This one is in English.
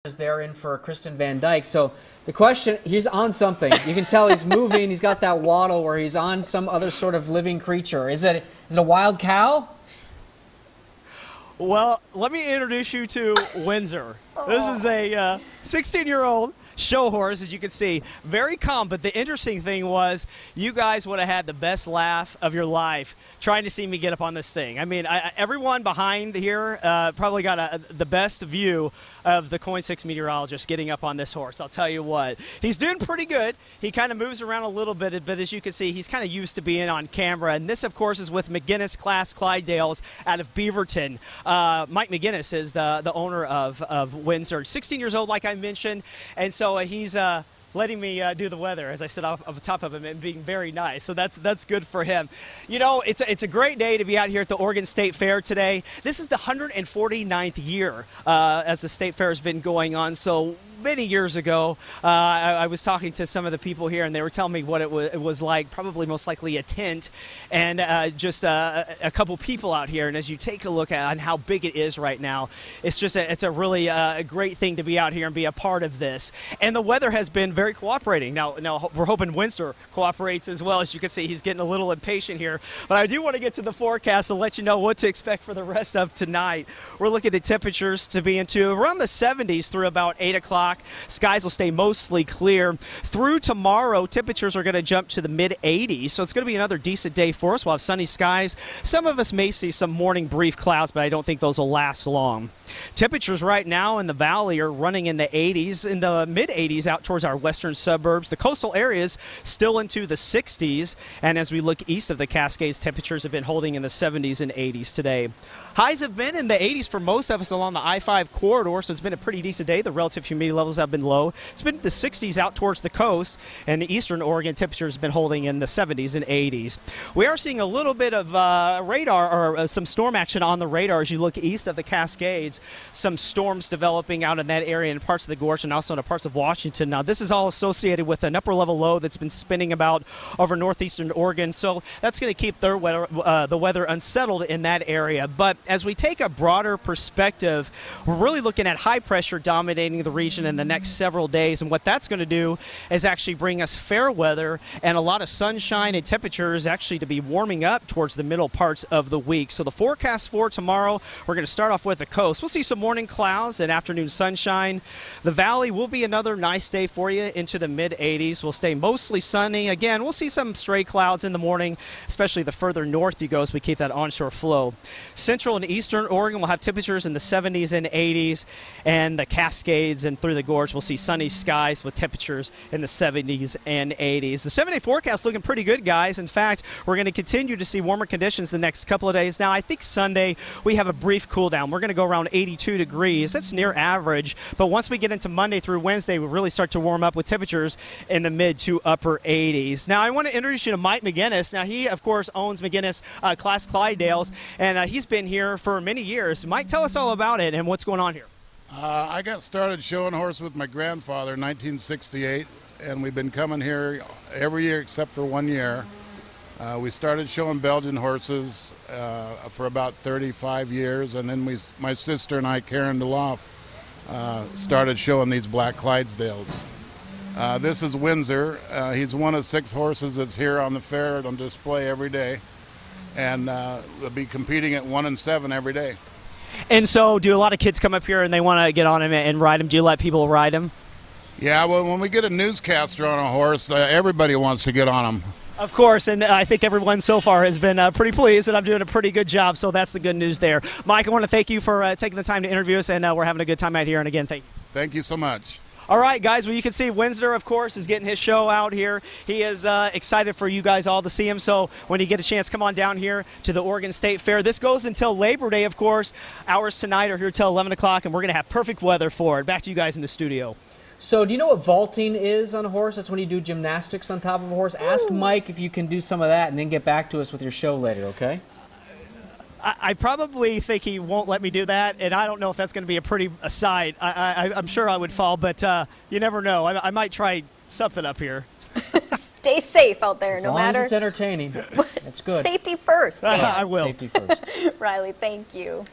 is there in for Kristen Van Dyke. So the question, he's on something. You can tell he's moving. He's got that waddle where he's on some other sort of living creature. Is it a wild cow? Well, let me introduce you to Windsor. This is a 16-year-old show horse, as you can see. Very calm, but the interesting thing was you guys would have had the best laugh of your life trying to see me get up on this thing. I mean, everyone behind here probably got the best view of the KOIN 6 meteorologist getting up on this horse. I'll tell you what. He's doing pretty good. He kind of moves around a little bit, but as you can see, he's kind of used to being on camera. And this, of course, is with McGinnis Class Clydales out of Beaverton. Mike McGinnis is the owner of Windsor. 16 years old, like I mentioned, and so he's letting me do the weather, as I sit off the top of him, and being very nice. So that's good for him. You know, it's a great day to be out here at the Oregon State Fair today. This is the 149th year as the State Fair has been going on. So many years ago, I was talking to some of the people here, and they were telling me what it was like, probably most likely a tent, and just a couple people out here. And as you take a look at how big it is right now, it's just it's a really great thing to be out here and be a part of this. And the weather has been very cooperating. Now we're hoping Windsor cooperates as well. As you can see, he's getting a little impatient here. But I do want to get to the forecast and let you know what to expect for the rest of tonight. We're looking at temperatures to be into around the 70s through about 8 o'clock. Skies will stay mostly clear. Through tomorrow, temperatures are going to jump to the mid-80s, so it's going to be another decent day for us. We'll have sunny skies. Some of us may see some morning brief clouds, but I don't think those will last long. Temperatures right now in the valley are running in the 80s, in the mid-80s out towards our western suburbs. The coastal areas still into the 60s, and as we look east of the Cascades, temperatures have been holding in the 70s and 80s today. Highs have been in the 80s for most of us along the I-5 corridor, so it's been a pretty decent day. The relative humidity levels have been low. It's been the 60s out towards the coast, and the eastern Oregon temperatures have been holding in the 70s and 80s. We are seeing a little bit of radar, or some storm action on the radar as you look east of the Cascades. Some storms developing out in that area in parts of the gorge and also in parts of Washington. Now, this is all associated with an upper level low that's been spinning about over northeastern Oregon, so that's going to keep the weather unsettled in that area. But as we take a broader perspective, we're really looking at high pressure dominating the region in the next several days, and what that's going to do is actually bring us fair weather and a lot of sunshine and temperatures actually to be warming up towards the middle parts of the week. So the forecast for tomorrow, we're going to start off with the coast. We'll see some morning clouds and afternoon sunshine. The valley will be another nice day for you into the mid-80s. We'll stay mostly sunny. Again, we'll see some stray clouds in the morning, especially the further north you go as we keep that onshore flow. Central and eastern Oregon will have temperatures in the 70s and 80s, and the Cascades and through the gorge we'll see sunny skies with temperatures in the 70s and 80s. The 7-day forecast looking pretty good, guys. In fact, we're going to continue to see warmer conditions the next couple of days. Now, I think Sunday we have a brief cool down. We're going to go around 82 degrees. That's near average. But once we get into Monday through Wednesday, we really start to warm up with temperatures in the mid to upper 80s. Now, I want to introduce you to Mike McGinnis. Now, he, of course, owns McGinnis Class Clydales, and he's been here for many years. Mike, tell us all about it and what's going on here. I got started showing horses with my grandfather in 1968, and we've been coming here every year except for 1 year. We started showing Belgian horses for about 35 years, and then my sister and I, Karen DeLoff, started showing these black Clydesdales. This is Windsor. He's one of 6 horses that's here on the fair on display every day, and they'll be competing at 1 and 7 every day. And so do a lot of kids come up here and they want to get on him and ride him? Do you let people ride him? Yeah, well, when we get a newscaster on a horse, everybody wants to get on him. Of course, and I think everyone so far has been pretty pleased that I'm doing a pretty good job, so that's the good news there. Mike, I want to thank you for taking the time to interview us, and we're having a good time out here, and again, thank you. Thank you so much. All right, guys, well, you can see Windsor, of course, is getting his show out here. He is excited for you guys all to see him, so when you get a chance, come on down here to the Oregon State Fair. This goes until Labor Day, of course. Hours tonight are here till 11 o'clock, and we're going to have perfect weather for it. Back to you guys in the studio. So do you know what vaulting is on a horse? That's when you do gymnastics on top of a horse. Ask Mike if you can do some of that and then get back to us with your show later, okay? I probably think he won't let me do that, and I don't know if that's going to be a pretty sight. I'm sure I would fall, but you never know. I might try something up here. Stay safe out there, no As long matter. as it's entertaining, that's good. Safety first. I will. Safety first. Riley, thank you.